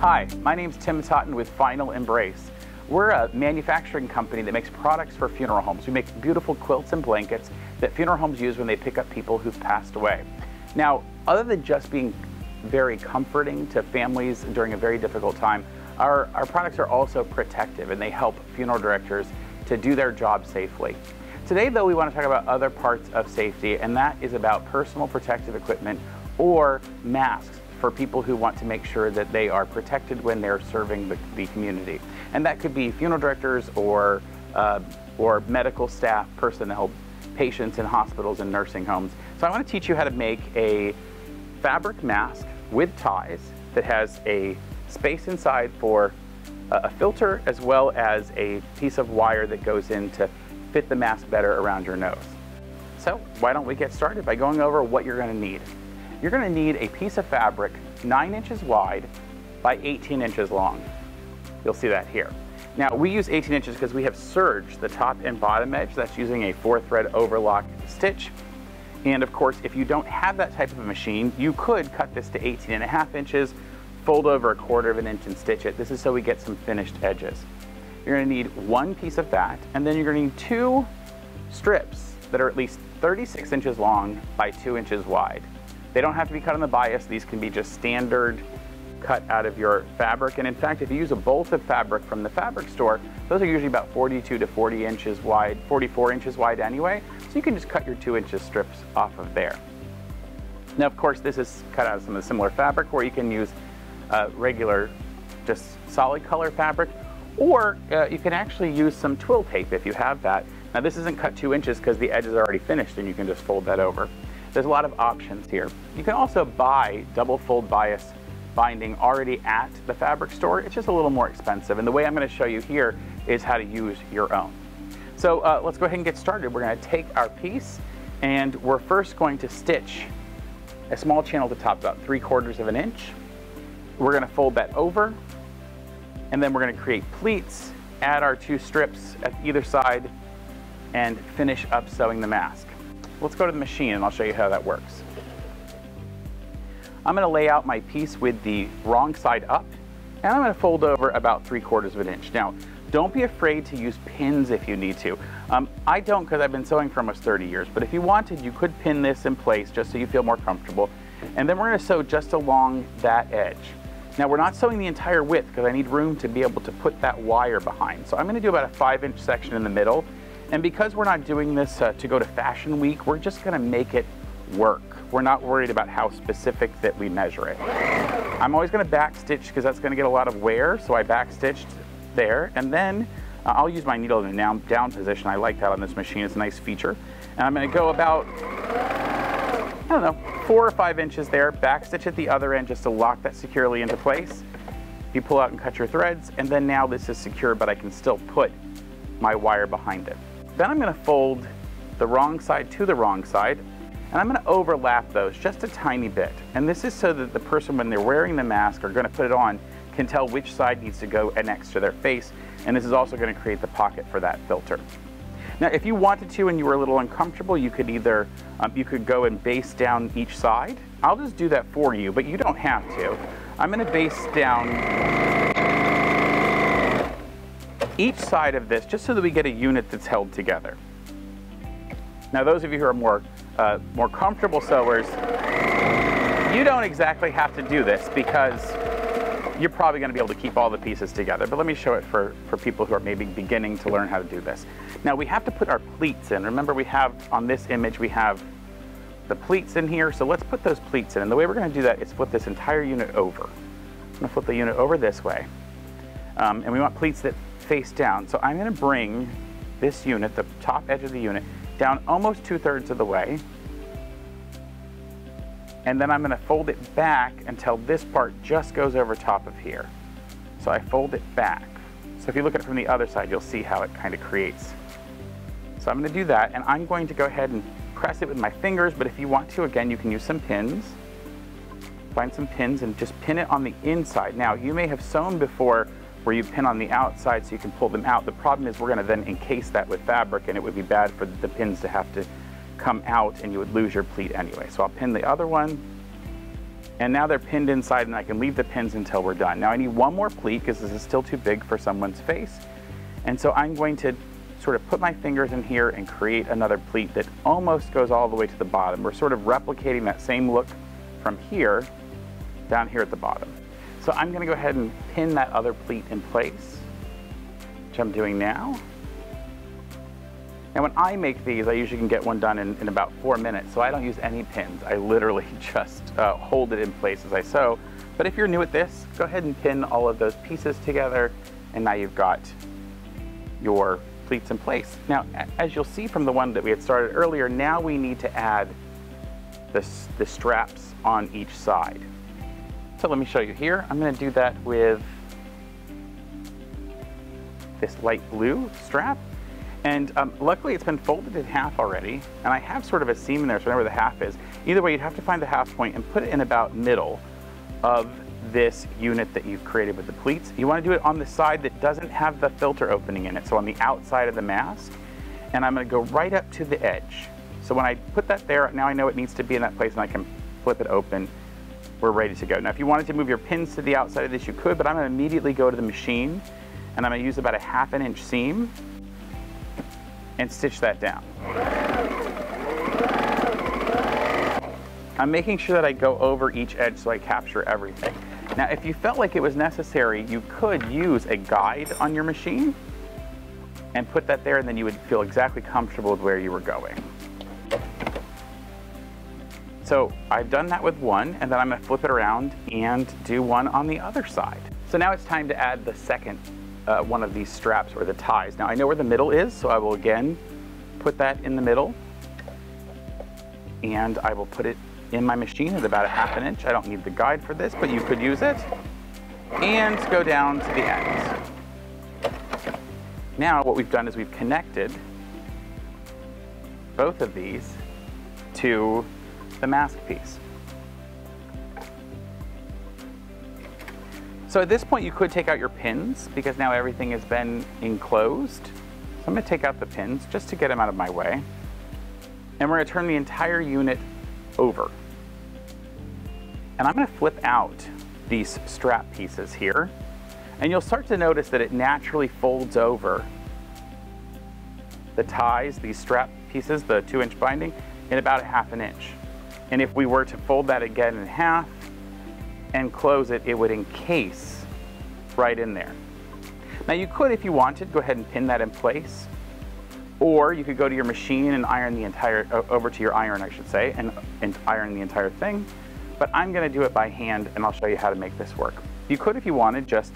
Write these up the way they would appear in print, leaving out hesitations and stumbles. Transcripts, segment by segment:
Hi, my name's Tim Totten with Final Embrace. We're a manufacturing company that makes products for funeral homes. We make beautiful quilts and blankets that funeral homes use when they pick up people who've passed away. Now, other than just being very comforting to families during a very difficult time, our products are also protective, and they help funeral directors to do their job safely. Today, though, we want to talk about other parts of safety, and that is about personal protective equipment or masks for people who want to make sure that they are protected when they're serving the community. And that could be funeral directors or medical staff, personnel, patients in hospitals and nursing homes. So I want to teach you how to make a fabric mask with ties that has a space inside for a filter, as well as a piece of wire that goes in to fit the mask better around your nose. So why don't we get started by going over what you're going to need. You're going to need a piece of fabric 9 inches wide by 18 inches long. You'll see that here. Now, we use 18 inches because we have serged the top and bottom edge. That's using a 4-thread overlock stitch. And of course, if you don't have that type of a machine, you could cut this to 18.5 inches, fold over 1/4 of an inch and stitch it. This is so we get some finished edges. You're going to need one piece of that, and then you're going to need 2 strips that are at least 36 inches long by 2 inches wide. They don't have to be cut on the bias. These can be just standard cut out of your fabric. And in fact, if you use a bolt of fabric from the fabric store, those are usually about 42 to 40 inches wide, 44 inches wide anyway. So you can just cut your 2-inch strips off of there. Now, of course, this is cut out of some of the similar fabric, or you can use regular, just solid color fabric, or you can actually use some twill tape if you have that. Now, this isn't cut 2 inches because the edges are already finished, and you can just fold that over. There's a lot of options here. You can also buy double fold bias binding already at the fabric store. It's just a little more expensive, and the way I'm going to show you here is how to use your own. So let's go ahead and get started. We're going to take our piece, and we're first going to stitch a small channel at the top, about 3/4 of an inch. We're going to fold that over, and then we're going to create pleats, add our 2 strips at either side, and finish up sewing the mask. Let's go to the machine and I'll show you how that works. I'm going to lay out my piece with the wrong side up, and I'm going to fold over about 3/4 of an inch. Now, don't be afraid to use pins if you need to. I don't, because I've been sewing for almost 30 years, but if you wanted, you could pin this in place just so you feel more comfortable. And then we're going to sew just along that edge. Now, we're not sewing the entire width because I need room to be able to put that wire behind. So I'm going to do about a 5-inch section in the middle. And because we're not doing this to go to Fashion Week, we're just going to make it work. We're not worried about how specific that we measure it. I'm always going to back stitch because that's going to get a lot of wear, so I back stitched there, and then I'll use my needle in a down position. I like that on this machine. It's a nice feature. And I'm going to go about, I don't know, 4 or 5 inches there, back stitch at the other end just to lock that securely into place. You pull out and cut your threads, and then now this is secure, but I can still put my wire behind it. Then I'm going to fold the wrong side to the wrong side, and I'm going to overlap those just a tiny bit. And this is so that the person, when they're wearing the mask or going to put it on, can tell which side needs to go next to their face. And this is also going to create the pocket for that filter. Now, if you wanted to and you were a little uncomfortable, you could either, you could go and base down each side. I'll just do that for you, but you don't have to. I'm going to base down each side of this just so that we get a unit that's held together. Now, those of you who are more comfortable sewers, you don't exactly have to do this because you're probably going to be able to keep all the pieces together. But let me show it for people who are maybe beginning to learn how to do this. Now, we have to put our pleats in. Remember, we have on this image, we have the pleats in here. So let's put those pleats in. And the way we're going to do that is flip this entire unit over. I'm going to flip the unit over this way. And we want pleats that face down. So I'm going to bring this unit, the top edge of the unit, down almost 2/3 of the way. And then I'm going to fold it back until this part just goes over top of here. So I fold it back. So if you look at it from the other side, you'll see how it kind of creates. So I'm going to do that, and I'm going to go ahead and press it with my fingers, but if you want to, again, you can use some pins. Find some pins and just pin it on the inside. Now, you may have sewn before where you pin on the outside so you can pull them out. The problem is we're going to then encase that with fabric, and it would be bad for the pins to have to come out, and you would lose your pleat anyway. So I'll pin the other one, And now they're pinned inside, and I can leave the pins until we're done. Now I need one more pleat because this is still too big for someone's face. And so I'm going to sort of put my fingers in here and create another pleat that almost goes all the way to the bottom. We're sort of replicating that same look from here down here at the bottom. So I'm going to go ahead and pin that other pleat in place, which I'm doing now. And when I make these, I usually can get one done in about 4 minutes, so I don't use any pins. I literally just hold it in place as I sew. But if you're new at this, go ahead and pin all of those pieces together, and now you've got your pleats in place. Now, as you'll see from the one that we had started earlier, now we need to add the straps on each side. So let me show you here. I'm going to do that with this light blue strap. And luckily it's been folded in half already, and I have sort of a seam in there, so I know where the half is. Either way, you'd have to find the half point and put it in about middle of this unit that you've created with the pleats. You want to do it on the side that doesn't have the filter opening in it, so on the outside of the mask. And I'm going to go right up to the edge. So when I put that there, now I know it needs to be in that place, and I can flip it open. We're ready to go. Now if you wanted to move your pins to the outside of this, you could, but I'm going to immediately go to the machine, and I'm going to use about a 1/2 inch seam and stitch that down. I'm making sure that I go over each edge so I capture everything. Now, if you felt like it was necessary, you could use a guide on your machine and put that there, and then you would feel exactly comfortable with where you were going. So I've done that with one, and then I'm going to flip it around and do one on the other side. So now it's time to add the second one of these straps, or the ties. Now I know where the middle is, so I will again put that in the middle, and I will put it in my machine at about a 1/2 inch. I don't need the guide for this, but you could use it, and go down to the ends. Now what we've done is we've connected both of these to the mask piece. So at this point you could take out your pins, because now everything has been enclosed. So I'm going to take out the pins just to get them out of my way. And we're going to turn the entire unit over. And I'm going to flip out these strap pieces here. And you'll start to notice that it naturally folds over the ties, these strap pieces, the 2-inch binding, in about a 1/2 inch. And if we were to fold that again in half and close it, it would encase right in there. Now you could, if you wanted, go ahead and pin that in place, or you could go to your machine and iron the entire, over to your iron I should say, and iron the entire thing. But I'm going to do it by hand, and I'll show you how to make this work. You could, if you wanted, just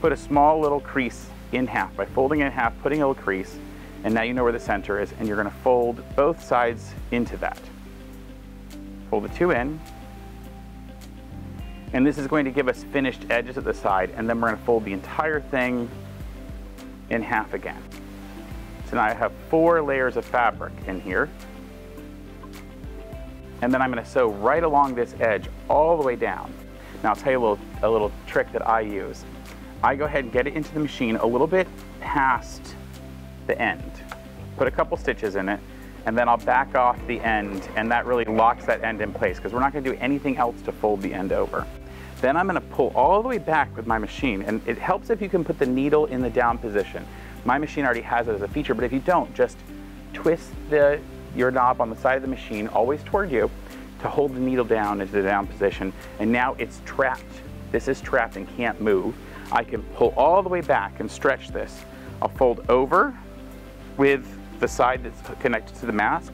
put a small little crease in half by folding it in half, putting a little crease, and now you know where the center is, and you're going to fold both sides into that. Fold the two in, and this is going to give us finished edges at the side, and then we're going to fold the entire thing in half again. So now I have 4 layers of fabric in here, and then I'm going to sew right along this edge all the way down. Now I'll tell you a little trick that I use. I go ahead and get it into the machine a little bit past the end, put a couple stitches in it, and then I'll back off the end, and that really locks that end in place, because we're not going to do anything else to fold the end over. Then I'm going to pull all the way back with my machine, and it helps if you can put the needle in the down position. My machine already has it as a feature, but if you don't, just twist your knob on the side of the machine, always toward you, to hold the needle down into the down position, and now it's trapped. This is trapped and can't move. I can pull all the way back and stretch this. I'll fold over with the side that's connected to the mask.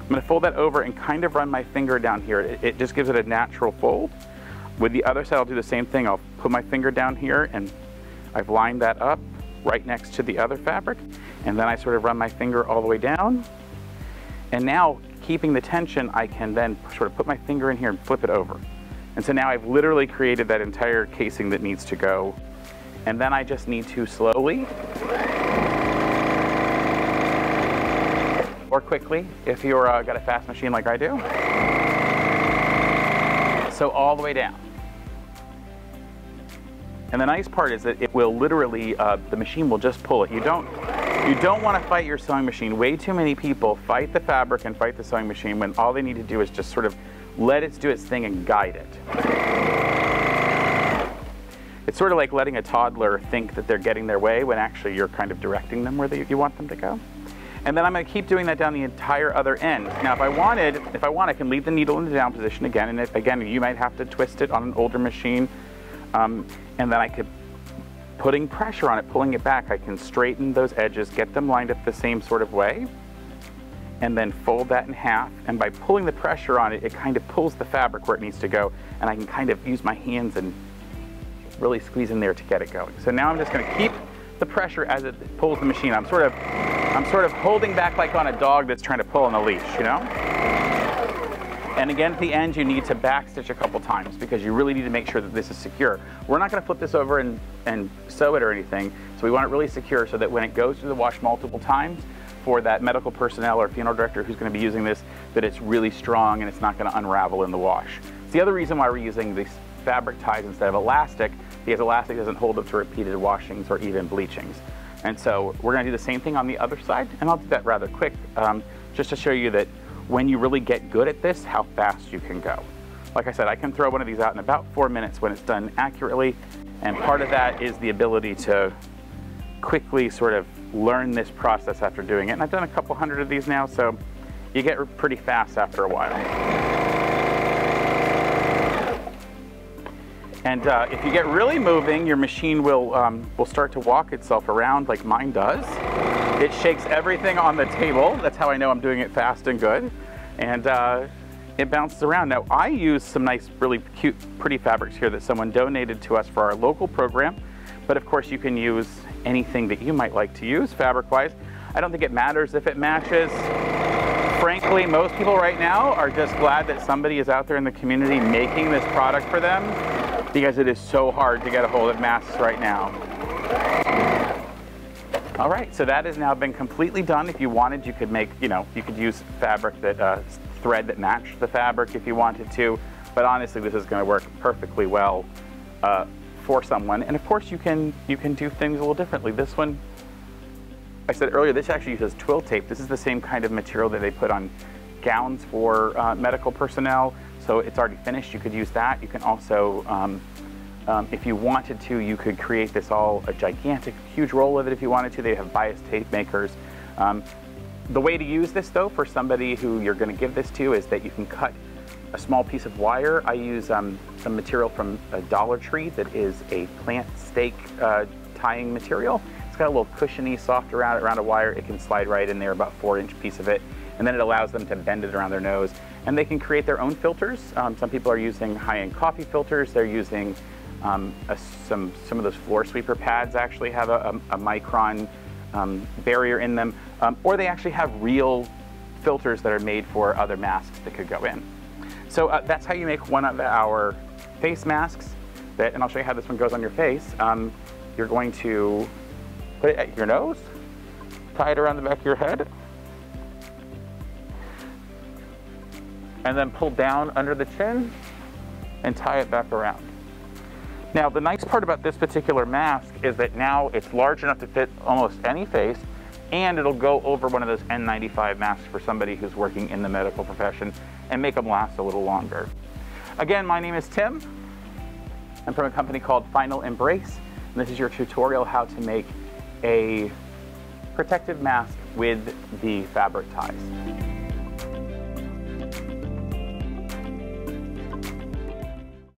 I'm going to fold that over and kind of run my finger down here. It just gives it a natural fold. With the other side, I'll do the same thing. I'll put my finger down here, and I've lined that up right next to the other fabric, and then I sort of run my finger all the way down. And now, keeping the tension, I can then sort of put my finger in here and flip it over. And so now I've literally created that entire casing that needs to go. And then I just need to slowly, or quickly, if you're got a fast machine like I do, sew all the way down. And the nice part is that it will literally, the machine will just pull it. You don't want to fight your sewing machine. Way too many people fight the fabric and fight the sewing machine when all they need to do is just sort of let it do its thing and guide it. It's sort of like letting a toddler think that they're getting their way when actually you're kind of directing them where you want them to go. And then I'm going to keep doing that down the entire other end. Now if I want, I can leave the needle in the down position again, and again, you might have to twist it on an older machine. And then I could, putting pressure on it, pulling it back, I can straighten those edges, get them lined up the same sort of way, and then fold that in half. And by pulling the pressure on it, it kind of pulls the fabric where it needs to go, and I can kind of use my hands and really squeeze in there to get it going. So now I'm just going to keep the pressure as it pulls the machine. I'm sort of holding back like on a dog that's trying to pull on a leash, you know? And again, at the end, you need to backstitch a couple times because you really need to make sure that this is secure. We're not going to flip this over and sew it or anything, so we want it really secure so that when it goes through the wash multiple times, for that medical personnel or funeral director who's going to be using this, that it's really strong and it's not going to unravel in the wash. It's the other reason why we're using these fabric ties instead of elastic, because elastic doesn't hold up to repeated washings or even bleachings. And so we're going to do the same thing on the other side, and I'll do that rather quick, just to show you that when you really get good at this, how fast you can go. Like I said, I can throw one of these out in about 4 minutes when it's done accurately, and part of that is the ability to quickly sort of learn this process after doing it. And I've done a couple hundred of these now, so you get pretty fast after a while. And if you get really moving, your machine will start to walk itself around like mine does. It shakes everything on the table. That's how I know I'm doing it fast and good. And it bounces around. Now I use some nice, really cute, pretty fabrics here that someone donated to us for our local program. But of course you can use anything that you might like to use fabric-wise. I don't think it matters if it matches. Frankly, most people right now are just glad that somebody is out there in the community making this product for them, because it is so hard to get a hold of masks right now. All right, so that has now been completely done. If you wanted, you could make, you could use fabric that, thread that matched the fabric if you wanted to, but honestly, this is gonna work perfectly well for someone. And of course, you can do things a little differently. This one, I said earlier, this actually uses twill tape. This is the same kind of material that they put on gowns for medical personnel. So it's already finished. You could use that. You can also, if you wanted to, you could create this a gigantic, huge roll of it if you wanted to. They have bias tape makers. The way to use this, though, for somebody who you're going to give this to is that you can cut a small piece of wire. I use some material from a Dollar Tree that is a plant stake tying material. It's got a little cushiony, soft around a wire. It can slide right in there, about 4-inch piece of it. And then it allows them to bend it around their nose. And they can create their own filters. Some people are using high-end coffee filters. They're using some of those floor sweeper pads actually have a micron barrier in them. Or they actually have real filters that are made for other masks that could go in. So that's how you make one of our face masks. And I'll show you how this one goes on your face. You're going to put it at your nose, tie it around the back of your head, and then pull down under the chin and tie it back around. Now, the nice part about this particular mask is that now it's large enough to fit almost any face, and it'll go over one of those N95 masks for somebody who's working in the medical profession and make them last a little longer. Again, my name is Tim. I'm from a company called Final Embrace, and this is your tutorial how to make a protective mask with the fabric ties.